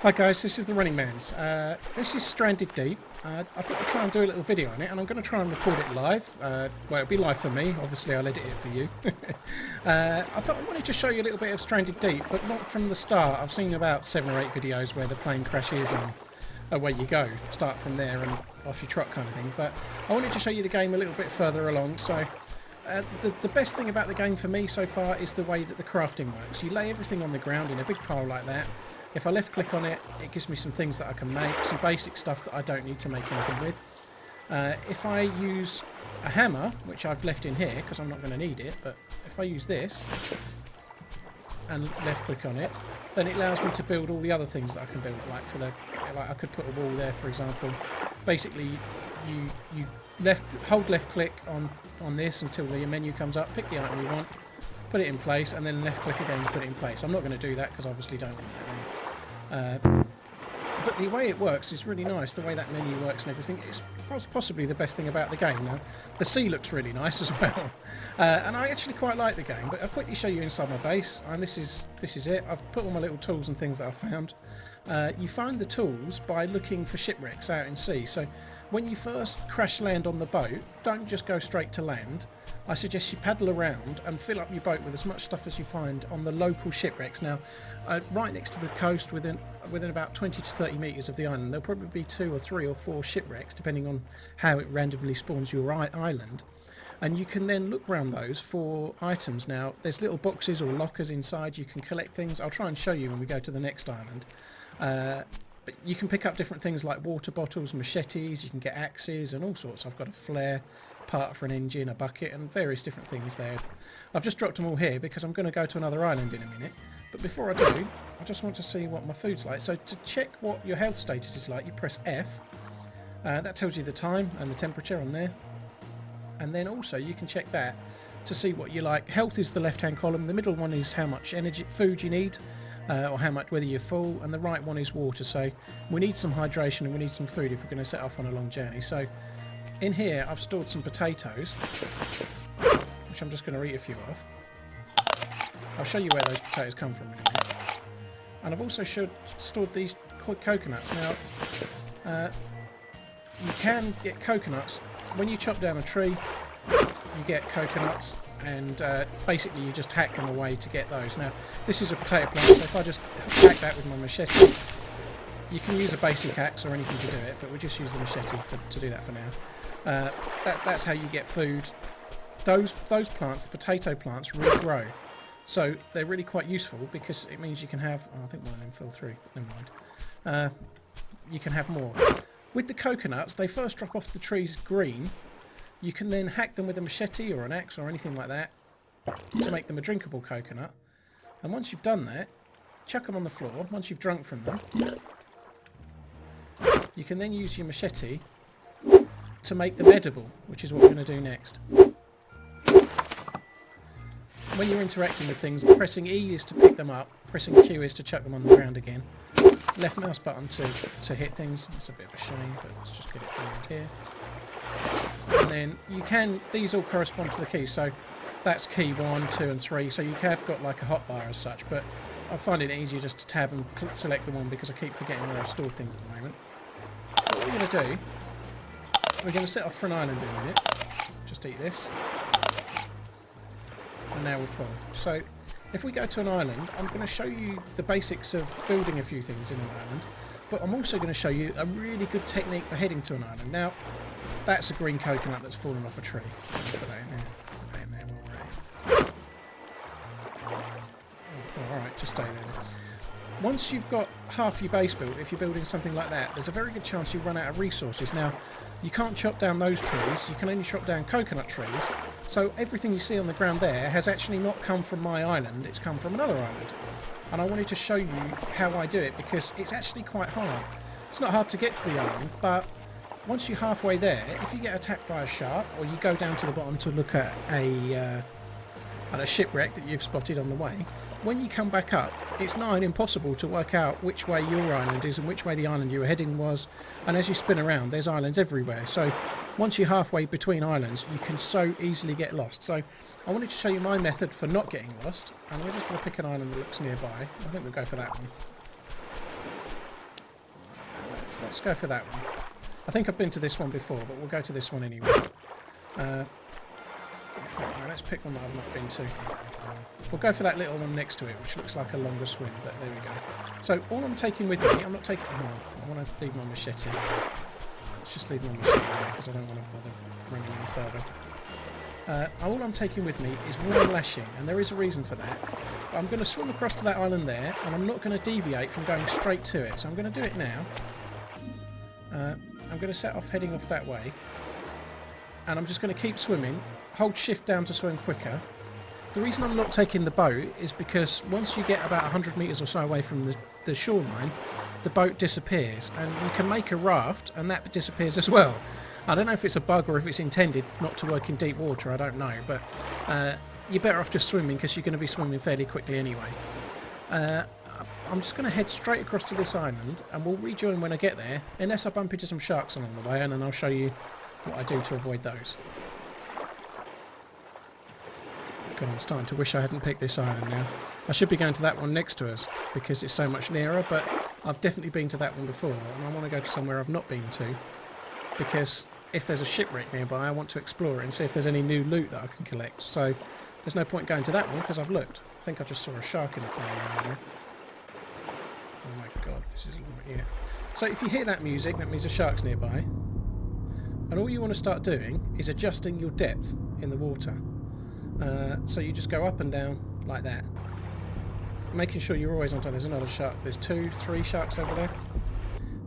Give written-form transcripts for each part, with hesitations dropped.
Hi guys, this is the Running Man's. This is Stranded Deep. I thought I'd try and do a little video on it, and I'm going to try and record it live. Well, it'll be live for me, obviously I'll edit it for you. I thought I wanted to show you a little bit of Stranded Deep, but not from the start. I've seen about 7 or 8 videos where the plane crashes and away you go. Start from there and off your truck kind of thing. But I wanted to show you the game a little bit further along. So the best thing about the game for me so far is the way that the crafting works. You lay everything on the ground in a big pile like that. If I left click on it, it gives me some things that I can make, some basic stuff that I don't need to make anything with. If I use a hammer, which I've left in here because I'm not going to need it, but if I use this and left click on it, then it allows me to build all the other things that I can build. Like I could put a wall there, for example. Basically, you hold left click on this until the menu comes up, pick the item you want, put it in place, and then left click again to put it in place. I'm not going to do that because I obviously don't want that. But the way it works is really nice. The way that menu works and everything is possibly the best thing about the game. Now, the sea looks really nice as well, and I actually quite like the game. But I'll quickly show you inside my base, and this is it. I've put all my little tools and things that I've found. You find the tools by looking for shipwrecks out in sea. So when you first crash land on the boat, don't just go straight to land. I suggest you paddle around and fill up your boat with as much stuff as you find on the local shipwrecks. Now, right next to the coast, within about 20 to 30 metres of the island, there'll probably be 2 or 3 or 4 shipwrecks, depending on how it randomly spawns your island. And you can then look around those for items. Now, there's little boxes or lockers inside. You can collect things. I'll try and show you when we go to the next island. But you can pick up different things like water bottles, machetes, you can get axes and all sorts. I've got a flare, part for an engine, a bucket, and various different things there. I've just dropped them all here because I'm going to go to another island in a minute. But before I do, I just want to see what my food's like. So to check what your health status is like, you press F. That tells you the time and the temperature on there. And then also you can check that to see what you like. Health is the left-hand column. The middle one is how much food you need. Or how much, whether you're full, and the right one is water. So we need some hydration and we need some food if we're going to set off on a long journey. So in here I've stored some potatoes, which I'm just going to eat a few of. I'll show you where those potatoes come from in a minute. And I've also stored these coconuts. Now you can get coconuts when you chop down a tree. You get coconuts, and basically you just hack them away to get those. Now this is a potato plant, so if I just hack that with my machete, you can use a basic axe or anything to do it, but we'll just use the machete to do that for now. That's how you get food. Those plants, the potato plants, regrow, so they're really quite useful because it means you can have, I think one of them fell through, never mind. You can have more. With the coconuts, they first drop off the trees green. You can then hack them with a machete or an axe or anything like that to make them a drinkable coconut. And once you've done that, chuck them on the floor. Once you've drunk from them, you can then use your machete to make them edible, which is what we're going to do next. When you're interacting with things, pressing E is to pick them up, pressing Q is to chuck them on the ground again. Left mouse button to hit things. It's a bit of a shame, but let's just get it around here. And then you can, these all correspond to the keys, so that's key 1, 2 and 3, so you have got like a hotbar as such, but I find it easier just to tab and select the one because I keep forgetting where I've stored things at the moment. What we're going to do, we're going to set off for an island in a minute. Just eat this. And now we're full. So if we go to an island, I'm going to show you the basics of building a few things in an island, but I'm also going to show you a really good technique for heading to an island. Now, that's a green coconut that's fallen off a tree. So put that in there. Put that in there while we're at it. Oh, alright, just stay there. Once you've got half your base built, if you're building something like that, there's a very good chance you run out of resources. Now, you can't chop down those trees, you can only chop down coconut trees, so everything you see on the ground there has actually not come from my island, it's come from another island. And I wanted to show you how I do it because it's actually quite hard. It's not hard to get to the island, but once you're halfway there, if you get attacked by a shark or you go down to the bottom to look at a shipwreck that you've spotted on the way, when you come back up, it's nigh impossible to work out which way your island is and which way the island you were heading was. And as you spin around, there's islands everywhere. So once you're halfway between islands, you can so easily get lost. So I wanted to show you my method for not getting lost, and we're just going to pick an island that looks nearby. I think we'll go for that one. let's go for that one. I think I've been to this one before, but we'll go to this one anyway. Let's pick one that I've not been to. We'll go for that little one next to it, which looks like a longer swim, but there we go. So all I'm taking with me, I'm not taking... Oh, I want to leave my machete. Let's just leave my machete there, because I don't want to bother running any further. All I'm taking with me is one lashing, and there is a reason for that. But I'm going to swim across to that island there, and I'm not going to deviate from going straight to it. So I'm going to do it now. I'm going to set off heading off that way, and I'm just going to keep swimming, hold shift down to swim quicker. The reason I'm not taking the boat is because once you get about 100 metres or so away from the shoreline, the boat disappears, and you can make a raft and that disappears as well. I don't know if it's a bug or if it's intended not to work in deep water, I don't know, but you're better off just swimming because you're going to be swimming fairly quickly anyway. I'm just going to head straight across to this island, and we'll rejoin when I get there, unless I bump into some sharks along the way, and then I'll show you what I do to avoid those. God, I'm starting to wish I hadn't picked this island now. I should be going to that one next to us, because it's so much nearer, but I've definitely been to that one before, and I want to go to somewhere I've not been to, because if there's a shipwreck nearby, I want to explore it and see if there's any new loot that I can collect. So there's no point going to that one, because I've looked. I think I just saw a shark in the corner earlier. Oh my god, this is right here. So if you hear that music, that means a shark's nearby. And all you want to start doing is adjusting your depth in the water. So you just go up and down like that. Making sure you're always on time. There's another shark. There's 2, 3 sharks over there.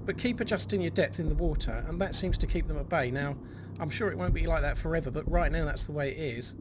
But keep adjusting your depth in the water, and that seems to keep them at bay. Now, I'm sure it won't be like that forever, but right now that's the way it is.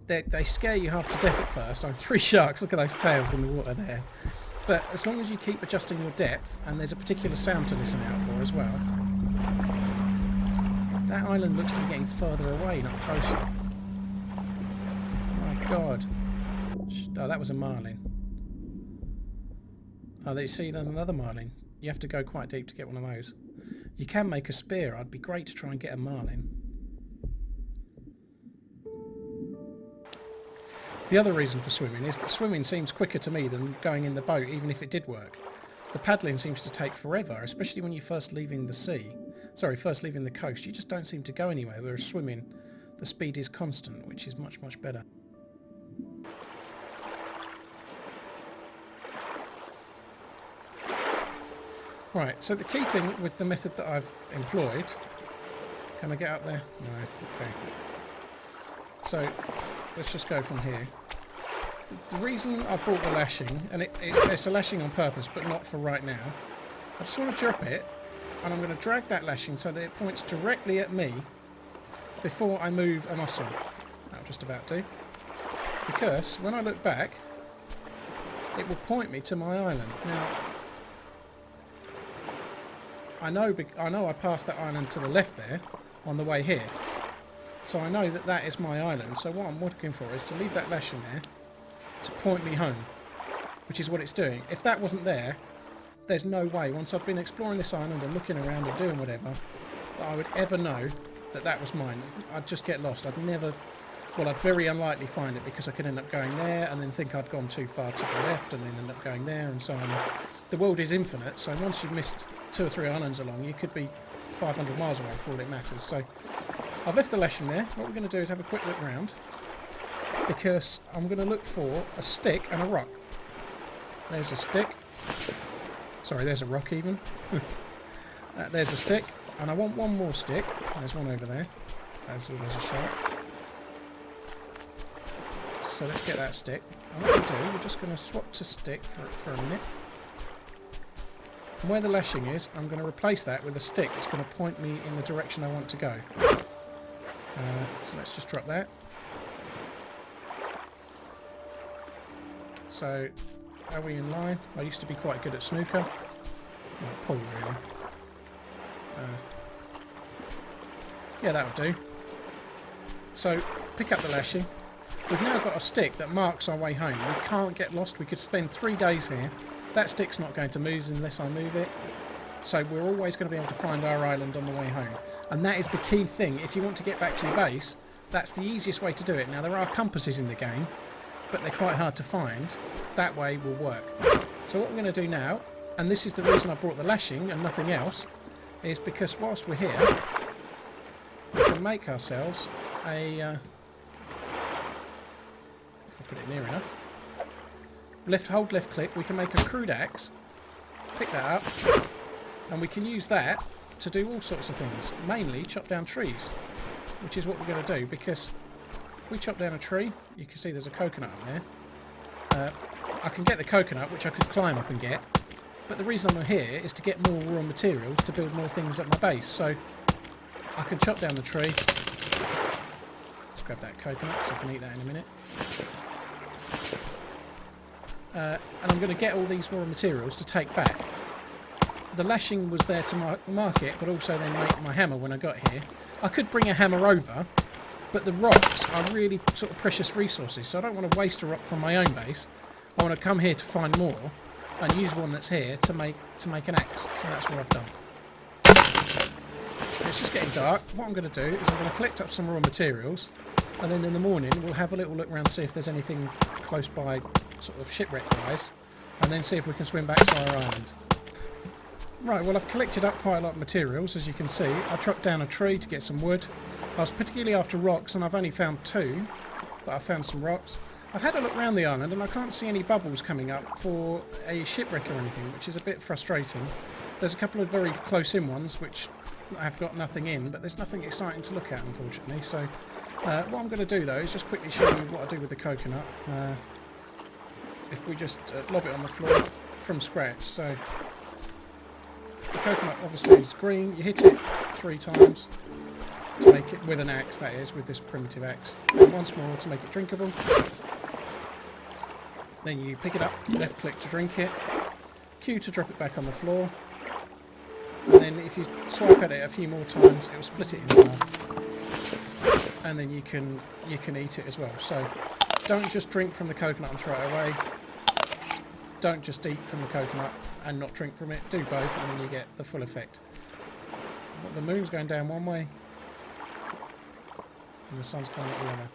They scare you half to death at first. So 3 sharks, look at those tails in the water there. But as long as you keep adjusting your depth, and there's a particular sound to listen out for as well. That island looks to be getting further away, not closer. My god. Oh, that was a marlin. Oh, there you see, there's another marlin. You have to go quite deep to get one of those. You can make a spear. It'd be great to try and get a marlin. The other reason for swimming is that swimming seems quicker to me than going in the boat, even if it did work. The paddling seems to take forever, especially when you're first leaving the sea. Sorry, first leaving the coast. You just don't seem to go anywhere, whereas swimming, the speed is constant, which is much, much better. Right, so the key thing with the method that I've employed... Can I get up there? No, okay. So, let's just go from here. The reason I brought the lashing, and it's a lashing on purpose, but not for right now. I just want to drop it, and I'm going to drag that lashing so that it points directly at me before I move a muscle. That'll just about do. Because, when I look back, it will point me to my island. Now, I know I passed that island to the left there, on the way here. So I know that that is my island. So what I'm looking for is to leave that lashing there to point me home, which is what it's doing. If that wasn't there, there's no way, once I've been exploring this island and looking around and doing whatever, that I would ever know that that was mine. I'd just get lost. I'd very unlikely find it, because I could end up going there and then think I'd gone too far to the left and then end up going there and so on. The world is infinite, so once you've missed 2 or 3 islands along, you could be 500 miles away for all it matters. So I've left the lashing there. What we're going to do is have a quick look round, because I'm going to look for a stick and a rock. There's a stick. Sorry, there's a rock even. There's a stick, and I want one more stick. There's one over there. There's a shark. So let's get that stick. And what we'll do, we're just going to swap to stick for a minute. And where the lashing is, I'm going to replace that with a stick that's going to point me in the direction I want to go. So let's just drop that. So, are we in line? I used to be quite good at snooker. Well, pool, really. Yeah, that'll do. So, pick up the lashing. We've now got a stick that marks our way home. We can't get lost. We could spend 3 days here. That stick's not going to move unless I move it. So we're always going to be able to find our island on the way home. And that is the key thing. If you want to get back to your base, that's the easiest way to do it. Now, there are compasses in the game, but they're quite hard to find. That way will work. So what we're going to do now, and this is the reason I brought the lashing and nothing else, is because whilst we're here, we can make ourselves a... if I put it near enough, hold left click, we can make a crude axe, pick that up, and we can use that to do all sorts of things, mainly chop down trees, which is what we're going to do, because if we chop down a tree, you can see there's a coconut up there. I can get the coconut, which I could climb up and get, but the reason I'm here is to get more raw material to build more things at my base. So I can chop down the tree. Let's grab that coconut so I can eat that in a minute. And I'm going to get all these raw materials to take back. The lashing was there to mark it, but also then make my hammer when I got here. I could bring a hammer over, but the rocks are really sort of precious resources, so I don't want to waste a rock from my own base. I want to come here to find more and use one that's here to make an axe. So that's what I've done. It's just getting dark. What I'm going to do is I'm going to collect up some raw materials, and then in the morning we'll have a little look around to see if there's anything close by, sort of shipwreck-wise, and then see if we can swim back to our island. Right, well, I've collected up quite a lot of materials, as you can see. I chopped down a tree to get some wood. I was particularly after rocks, and I've only found 2, but I found some rocks. I've had a look around the island, and I can't see any bubbles coming up for a shipwreck or anything, which is a bit frustrating. There's a couple of very close-in ones, which I've got nothing in, but there's nothing exciting to look at, unfortunately. So what I'm going to do, though, is just quickly show you what I do with the coconut. If we just lob it on the floor from scratch. So the coconut obviously is green. You hit it 3 times to make it, with an axe that is, with this primitive axe. And once more to make it drinkable. Then you pick it up, left click to drink it, Q to drop it back on the floor. And then if you swipe at it a few more times, it will split it in half. And then you can eat it as well. So don't just drink from the coconut and throw it away. Don't just eat from the coconut and not drink from it. Do both, and then you get the full effect. The moon's going down one way, and the sun's coming up the other.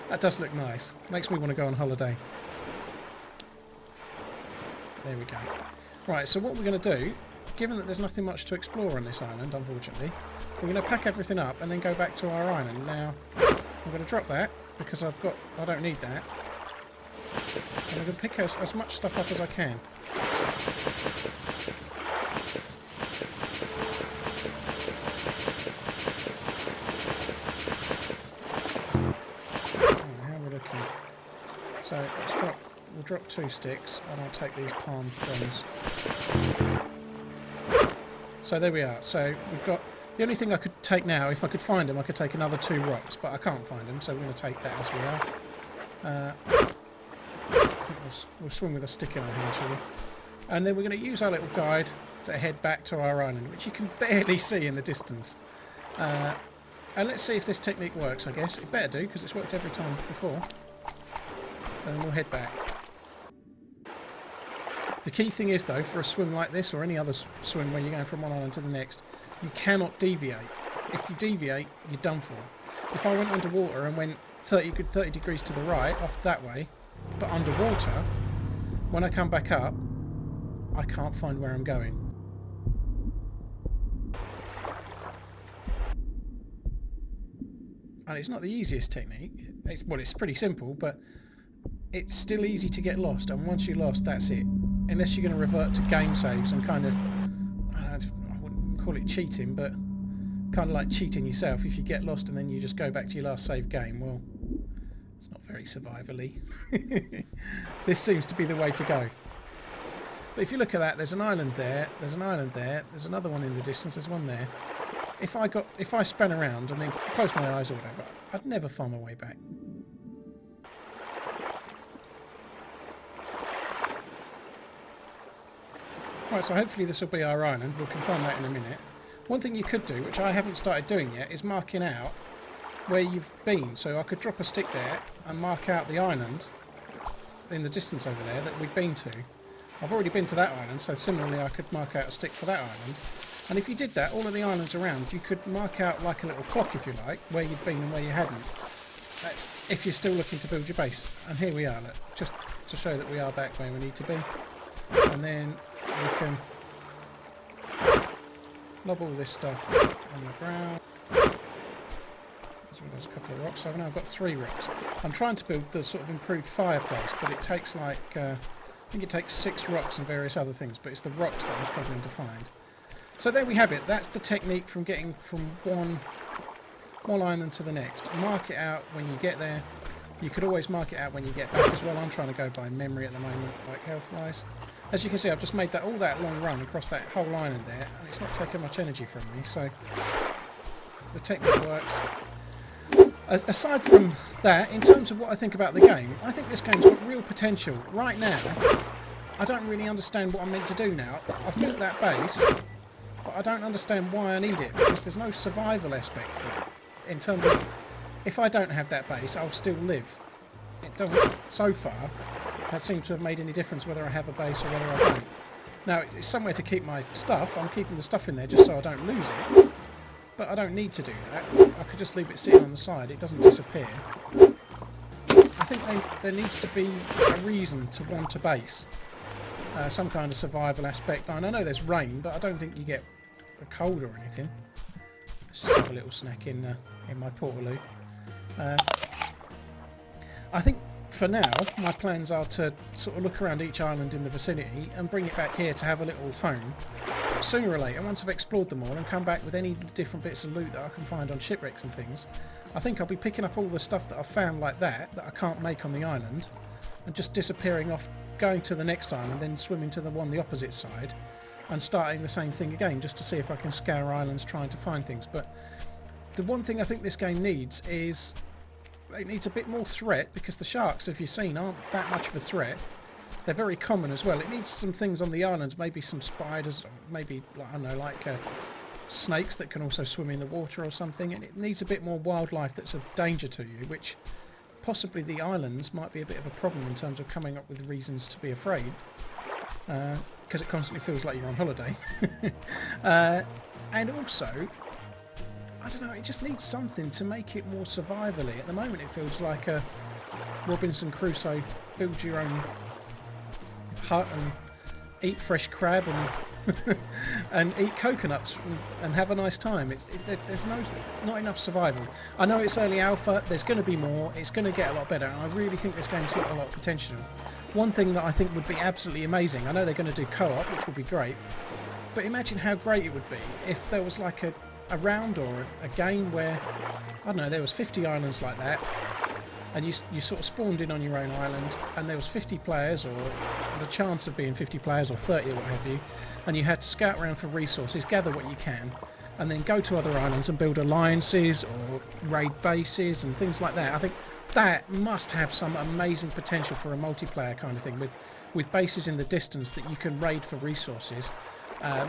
That does look nice. Makes me want to go on holiday. There we go. Right, so what we're going to do, given that there's nothing much to explore on this island, unfortunately, we're going to pack everything up and then go back to our island. Now, I'm going to drop that because I don't need that. And I'm going to pick as much stuff up as I can. Right, how are we looking? So we'll drop 2 sticks, and I'll take these palm fronds. So there we are. So we've got, the only thing I could take now, if I could find them, I could take another 2 rocks, but I can't find them, so we're going to take that as we are. We'll swim with a stick in our hand, shall we? And then we're going to use our little guide to head back to our island, which you can barely see in the distance. And let's see if this technique works, I guess. It better do, because it's worked every time before. And then we'll head back. The key thing is, though, for a swim like this, or any other swim where you're going from one island to the next, you cannot deviate. If you deviate, you're done for. If I went underwater and went 30 degrees to the right, off that way, but underwater, when I come back up, I can't find where I'm going. And it's not the easiest technique. It's pretty simple, but it's still easy to get lost, and once you're lost, that's it. Unless you're going to revert to game saves and kind of, I wouldn't call it cheating, but kind of like cheating yourself. If you get lost and then you just go back to your last save game, well, it's not very survivally. This seems to be the way to go. But if you look at that, there's an island there, there's an island there, there's another one in the distance, there's one there. If I span around and then close my eyes or whatever, I'd never find my way back. Right, so hopefully this will be our island. We'll confirm that in a minute. One thing you could do, which I haven't started doing yet, is marking out where you've been. So I could drop a stick there and mark out the island in the distance over there that we've been to. I've already been to that island, so similarly I could mark out a stick for that island. And if you did that, all of the islands around, you could mark out like a little clock, if you like, where you'd been and where you hadn't. If you're still looking to build your base. And here we are, look, just to show that we are back where we need to be. And then we can, lob all this stuff on the ground. There's a couple of rocks. So I've now got 3 rocks. I'm trying to build the sort of improved fireplace, but it takes like, I think it takes 6 rocks and various other things, but it's the rocks that I'm struggling to find. So there we have it. That's the technique from getting from one island to the next. Mark it out when you get there. You could always mark it out when you get back as well. I'm trying to go by memory at the moment, like health-wise. As you can see, I've just made all that long run across that whole island there, and it's not taking much energy from me, so the technique works. Aside from that, in terms of what I think about the game, I think this game's got real potential. Right now, I don't really understand what I'm meant to do now. I've built that base, but I don't understand why I need it, because there's no survival aspect for it. In terms of, if I don't have that base, I'll still live. It doesn't, so far, that seems to have made any difference whether I have a base or whether I don't. Now, it's somewhere to keep my stuff. I'm keeping the stuff in there just so I don't lose it. But I don't need to do that. I could just leave it sitting on the side. It doesn't disappear. I think there needs to be a reason to want a base. Some kind of survival aspect. And I know there's rain, but I don't think you get a cold or anything. Let's just have a little snack in my portaloo. I think for now, my plans are to sort of look around each island in the vicinity and bring it back here to have a little home. Sooner or later, once I've explored them all and come back with any different bits of loot that I can find on shipwrecks and things, I think I'll be picking up all the stuff that I've found like that I can't make on the island, and just disappearing off, going to the next island, then swimming to the one the opposite side, and starting the same thing again, just to see if I can scour islands trying to find things. But the one thing I think this game needs is, it needs a bit more threat, because the sharks, if you've seen, aren't that much of a threat. They're very common as well. It needs some things on the islands, maybe some spiders, maybe, I don't know, like snakes that can also swim in the water or something. And it needs a bit more wildlife that's of danger to you, which possibly the islands might be a bit of a problem in terms of coming up with reasons to be afraid, because it constantly feels like you're on holiday. And also, I don't know, it just needs something to make it more survivally. At the moment it feels like a Robinson Crusoe, build your own hut and eat fresh crab and and eat coconuts and have a nice time. There's not enough survival. I know it's early alpha, there's going to be more, it's going to get a lot better, and I really think this game's got a lot of potential. One thing that I think would be absolutely amazing, I know they're going to do co-op, which would be great, but imagine how great it would be if there was like a round or a game where, I don't know, there was 50 islands like that, and you sort of spawned in on your own island, and there was 50 players, or the chance of being 50 players, or 30 or what have you, and you had to scout around for resources, gather what you can, and then go to other islands and build alliances or raid bases and things like that. I think that must have some amazing potential for a multiplayer kind of thing, with bases in the distance that you can raid for resources.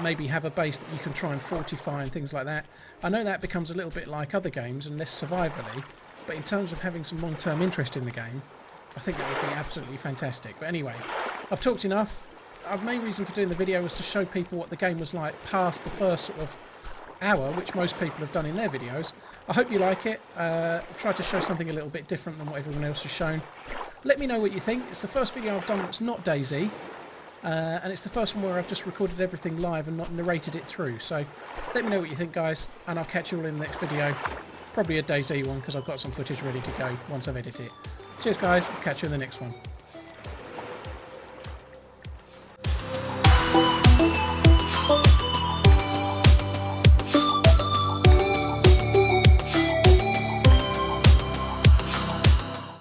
Maybe have a base that you can try and fortify and things like that. I know that becomes a little bit like other games and less survivally, but in terms of having some long-term interest in the game, I think it would be absolutely fantastic. But anyway, I've talked enough. Our main reason for doing the video was to show people what the game was like past the first sort of hour, which most people have done in their videos. I hope you like it. Try to show something a little bit different than what everyone else has shown. Let me know what you think. It's the first video I've done that's not DayZ. And it's the first one where I've just recorded everything live and not narrated it through. So let me know what you think, guys, and I'll catch you all in the next video. Probably a DayZ one, because I've got some footage ready to go once I've edited it. Cheers, guys. I'll catch you in the next one.